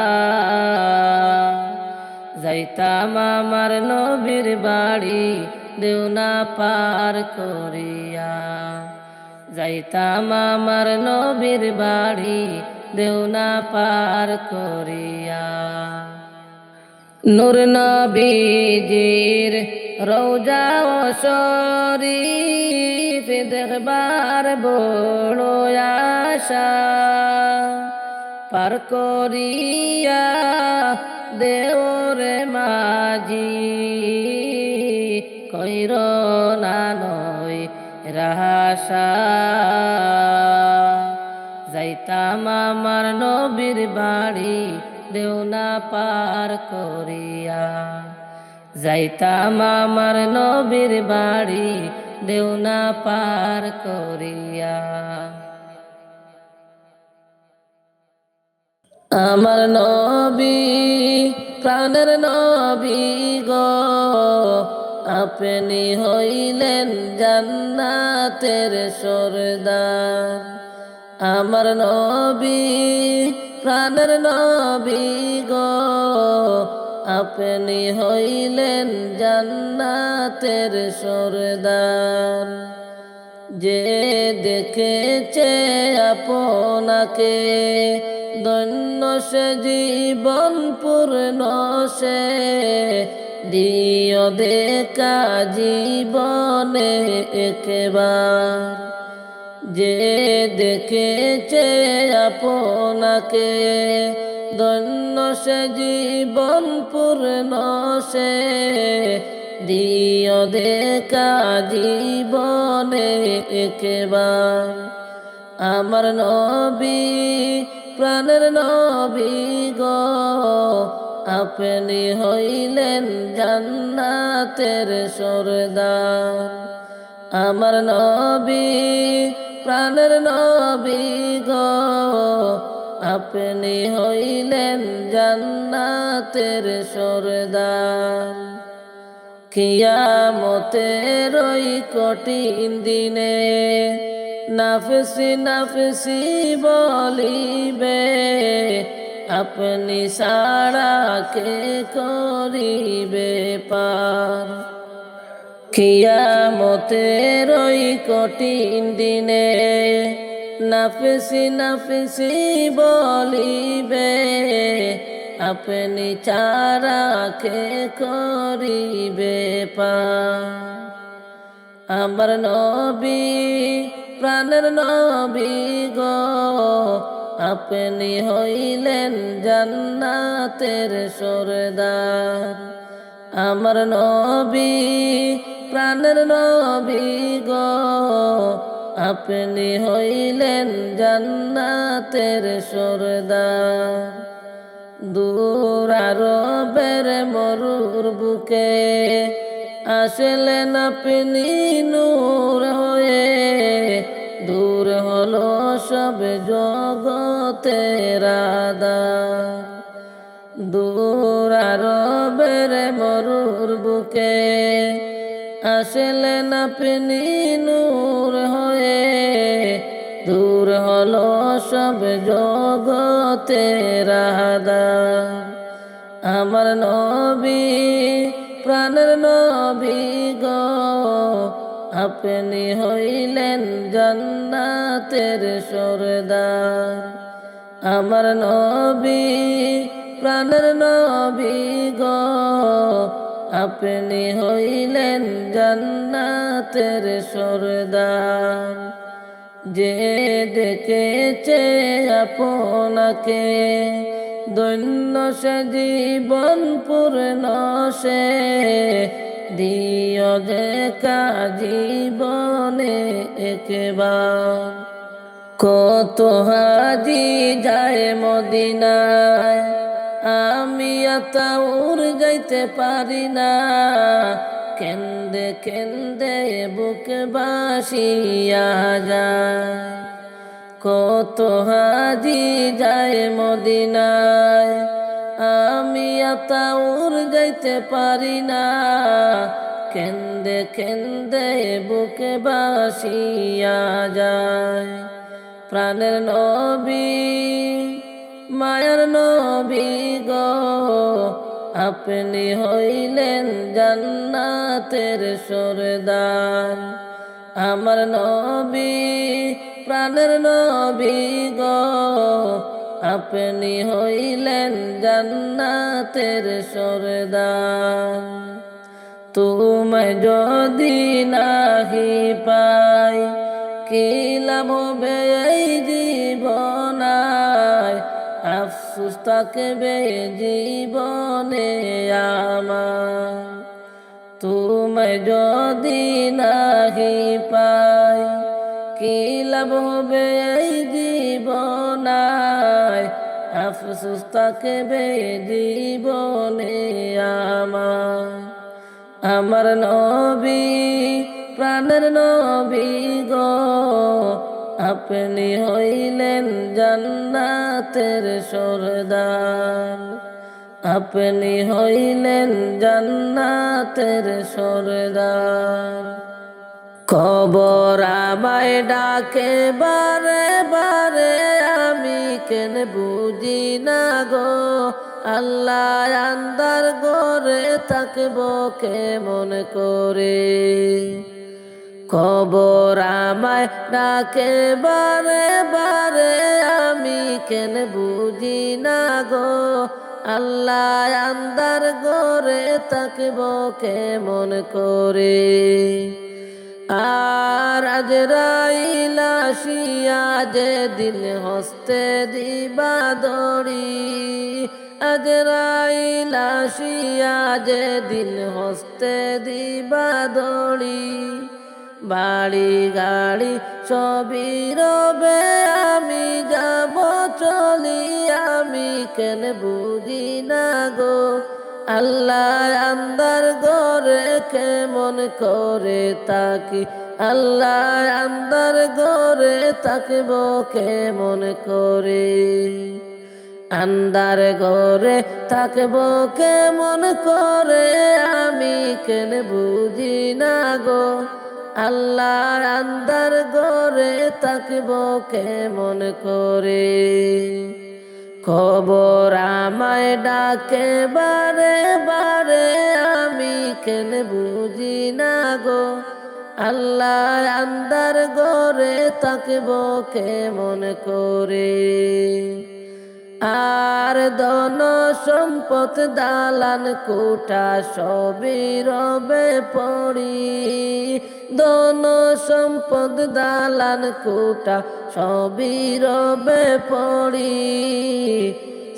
যাইতাম আমার নবীর বাড়ি দেওনা পার করিয়া, যাইতাম আমার নবীর বাড়ি দেওনা পার করিয়া। নূর নবীজির রওজা শরীফ দেখবার বড় আশা, পার করিয়া দেওরে মাঝি কইর না নৈরাশা। যাইতাম আমার নবীর বাড়ি দেওনা পার করিয়া, যাইতাম আমার নবীর বাড়ি দেওনা পার করিয়া। আমার নবী প্রাণের নবী গো, আপনি হইলেন জান্নাতের সরদার। আমার নবী প্রাণের নবী গো, আপনি হইলেন জান্নাতের সরদার। যে দেখেছে আপনাকে ধন্য সে জীবন পূর্ণ সে, দিও দেখা জীবনে একবার। যে দেখেছে আপনাকে ধন্য সে জীবন পূর্ণ সে, দিও দেখা জীবনে একবার। আমার নবী প্রাণের নবী গো, আপনি হইলেন জান্নাতের সরদার। আমার নবী প্রাণের নবী গো, আপনি হইলেন জান্নাতের সরদার। কিয়ামতের ওই কঠিন দিনে নাফসি নাফসি বলিবে, আপনি ছাড়া কে করিবে পার। কিয়ামতের ওই কঠিন দিনে নাফসি নাফসি বলিবে, আপনি ছাড়া কে করিবে পার। আমার নবী প্রাণের নবী গো, আপনি হইলেন জান্নাতের সরদার। আমার নবী প্রাণের নবী গো, আপনি হইলেন জান্নাতের সরদার। দূর আরবের মরুর বুকে আসলেন আপনি নূর হয়ে, দূর হলো সব জগতের আঁধার। দূর আরবের মরুর বুকে আসলেন আপনি নূর হয়ে, দূর হলো সব জগতের আঁধার। আমার নবী প্রাণের নবী গো, আপনি হইলেন জান্নাতের সরদার। আমার নবী প্রাণের নবী গো, আপনি হইলেন জান্নাতের সরদার। যে দেখেছে আপনাকে ধন্য সে জীবন পূর্ণ সে, দিও দেখা জীবনে একবার। কত হাজি যায় মদিনায়, আমি আতাউর যাইতে পারি না, কেন্দে কেন্দে বুক বাসিয়া যায়। কত হাজি যায় মদিনায়, আমি আতাউর যাইতে পারি না, কেন্দে কেন্দে বুক বাসিয়া যায়। প্রাণের নবী মায়ার নবী গো, আপনি হইলেন জান্নাতের সরদার। আমার নবী প্রাণের নবী গো, আপনি হইলেন জান্নাতের সরদার। তোমায় যদি নাহি পাই কি লাভ হবে এই জীবনায়, আফসোস থাকবে জীবনে আমার। তোমায় যদি নাহি পাই কি লাভ হবে এই জীবনায়, আফসোস থাকবে জীবনে আমার। আমার নবী প্রাণের নবী গো, আপনি হইলেন জান্নাতের সরদার। আপনি হইলেন জান্নাতের সরদার। কবর আমায় ডাকে বারে বারে, আমি কেন বুঝি না গো, আল্লাহ আন্দার ঘরে থাকবো কেমন করে। কবর আমায় ডাকে বারে বারে, আমি কেন বুঝি না গো, আল্লাহ আন্দার ঘরে থাকবো কেমন করে। আর আজরাইল আসিয়া যেদিন হস্তে দিবা দড়ি, আজরাইল আসিয়া যেদিন হস্তে দিবা দড়ি, বাড়ি গাড়ি সবই রবে, আমি যাব চলি, আমি কেন বুঝি না গো, আল্লাহ আন্দার ঘরে কেমন করে তাকি, আল্লাহ আন্দার ঘরে থাকব কেমন করে। আন্দার ঘরে থাকব কেমন করে, আমি কেন বুঝি না গো, আল্লাহ আন্দার ঘরে থাকব কেমন করে। কবর আমায় ডাকে বারে বারে, আমি কেন বুঝি না গো, আল্লাহ আন্দার ঘরে থাকব কেমন করে। আর ধন সম্পদ দালান কোঠা সবই রবে পড়ি, ধন সম্পদ দালান কোঠা সবই রবে পড়ি,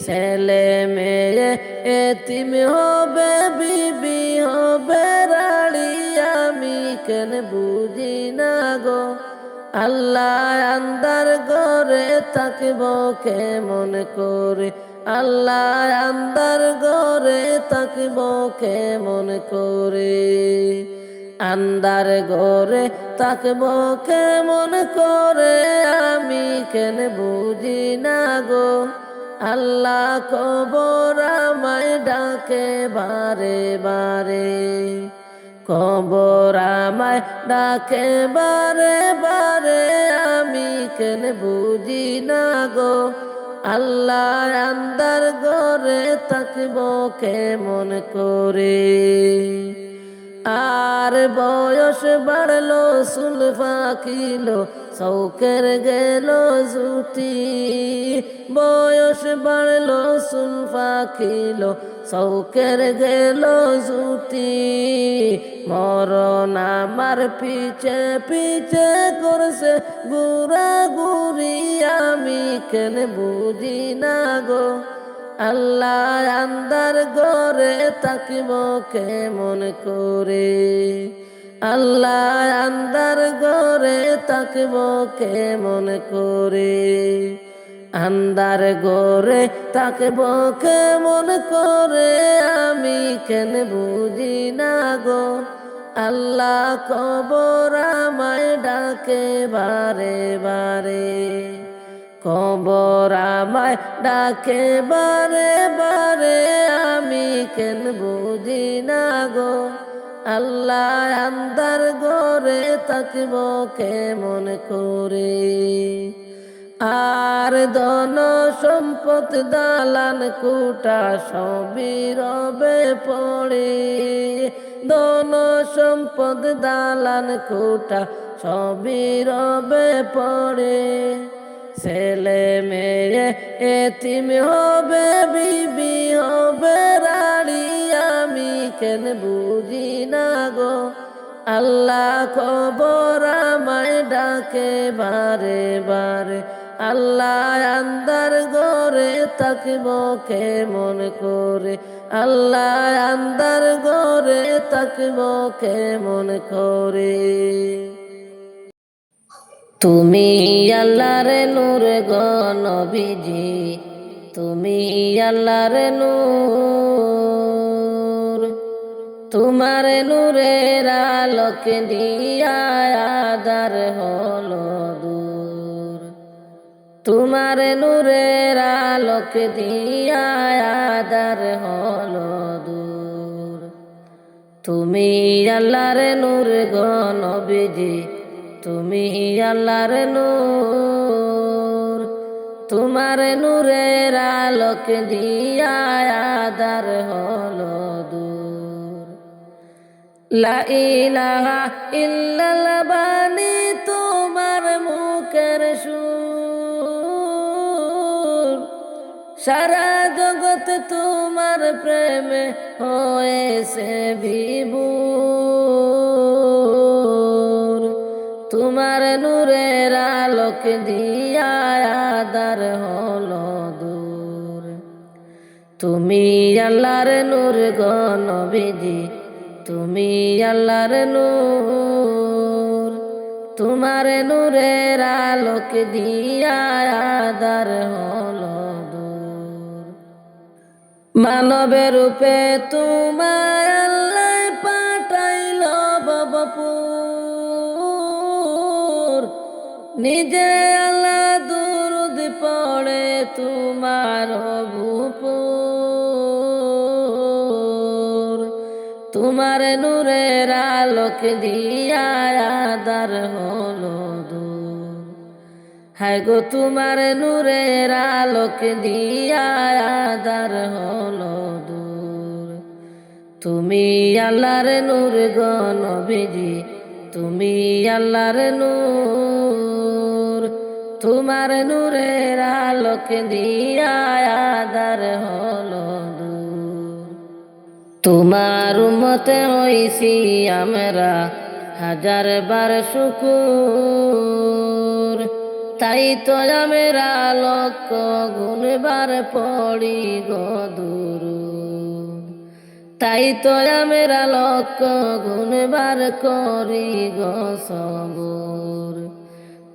ছেলে মেয়ে এতিম হবে, বিবি হবে রাড়ি, আমি কেন বুঝি না গো, আল্লাহ আন্দার ঘরে থাকব কেমন করে, আল্লাহ আন্দার ঘরে থাকব কেমন করে। আন্দার ঘরে থাকব কেমন করে, আমি কেন বুঝি না গো, আল্লাহ কবর আমায় ডাকে বারে বারে, কবর আমায় ডাকে বারে বারে, আমি কেন বুঝি না গো, আল্লাহ আন্দার ঘরে থাকব কেমন করে। আর বয়স বাড়লো চুল পাকিলো, শৌকের গেল জুটি, বয়স বাড়লো চুল পাকিলো, শৌকের গেল জুটি, মরণ আমার পিছে পিছে করছে ঘুরা ঘুরি, আমি কেন বুঝি না গো, আল্লাহ আন্দার ঘরে থাকব কেমন করে, আল্লাহ আন্দার ঘরে থাকব কেমন করে। আন্দার ঘরে থাকব কেমন করে, আমি কেন বুঝি না গো, আল্লাহ কবর আমায় ডাকে বারে বারে, কবর আমায় ডাকে বারে বারে, আমি কেন বুঝি না গো, আল্লাহ আন্দার ঘরে থাকব কেমন করে। আর ধন সম্পদ দালান কোঠা সবই রবে পড়ে, ধন সম্পদ দালান কোঠা সবই রবে পড়ে, ছেলে মেয়ে এতিম হবে, বিবি হবে রাড়ি, আমি কেন বুঝি না গো, আল্লাহ কবর আমায় ডাকে বারে বারে, আল্লাহ আন্দার ঘরে থাকব কেমন করে, আল্লাহ আন্দার ঘরে থাকব কেমন করে। তুমি আল্লাহর নূর গো নবীজি, তুমি আল্লাহর নূর, তোমার নূরের আলোকে দিয়া আধার হলো দূর। তোমার নূরের আলোক দিয়া আদার হলো দূর। তুমি আল্লাহর নূর গো নবীজি, তুমি আল্লাহর নূর। তোমার নূরের আলোক দিয়া আদার হলো দূর। লা ইলাহা ইল্লাল্লাহ বাণী তোমার মুখের সুর। সারা জগৎ তোমার প্রেমে হয়েছে বিভোর। তোমার নূরের আলোক দিয়া আদার হলো দূর। তুমি আল্লাহর নূর গো নবীজি, তুমি আল্লাহর নূর। তোমার নূরের আলোক দিয়া আদার হলো দূর। মানবের রূপে তোমার আল্লাহ পাঠাইল ভবপুর। নিজে আল্লাহ দুরুদ পড়ে তোমার ভূপুর। তোমার নূরের আলোক দিয়া আদার হলো দূর। হায় গো তোমার নূরের আলোক দিয়া আদার হলো দূর। তুমি আল্লাহর নূর গো নবীজি, তুমি আল্লাহর নূর। তোমার নূরের আলোক দিয়া আদার হলো দূর। তোমার উম্মতে হইছি আমরা হাজার বার শুকুর। তাই তো আমরা লক্ষ গুণবার পড়ি গো দুরূদ। তাই তো আমরা লক্ষ গুণবার করি গো সবুর।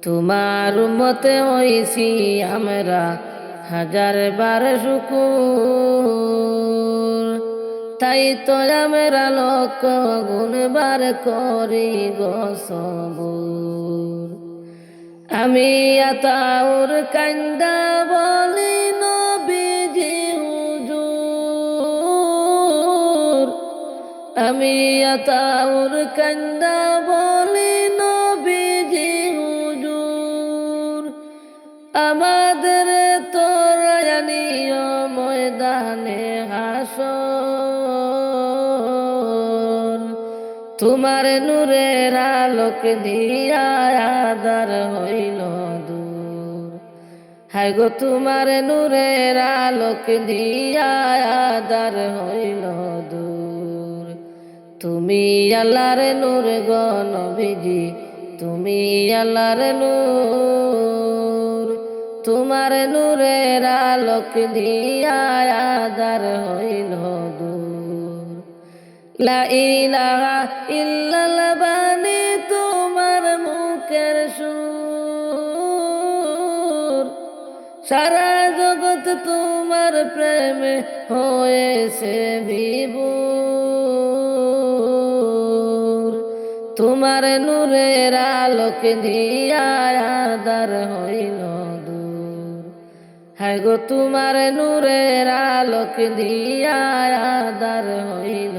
তোমার উম্মতে হইছি আমরা হাজার বার শুকুর। তাই তো আমরা লক্ষ গুণবার করি গো সবুর। আমি আতাউর কান্দা বলি নবীজি হুজুর। আমি আতাউর কান্দা বলি নবীজি হুজুর। আমাদের তোরা জানিও ময়দানে হাসর। তোমার নূরের আলোক দিয়া আদার হইল দূর। হায় গো তোমার নূরের আলোক দিয়া আদার হইল দূর। তুমি আল্লাহর নূর গো নবীজি, তুমি আল্লাহর নূর। তোমার নূরের আলোক দিয়া আদার হইল দূর। লা ইলাহা ইল্লাল্লাহ বাণী তোমার মুখের সুর। সারা জগৎ তোমার প্রেমে হয়েছে বিভোর। তোমার নূরের আলোক দিয়া আদার হইল দূর। হায় গো তোমার নূরের আলোক দিয়া আদার হইল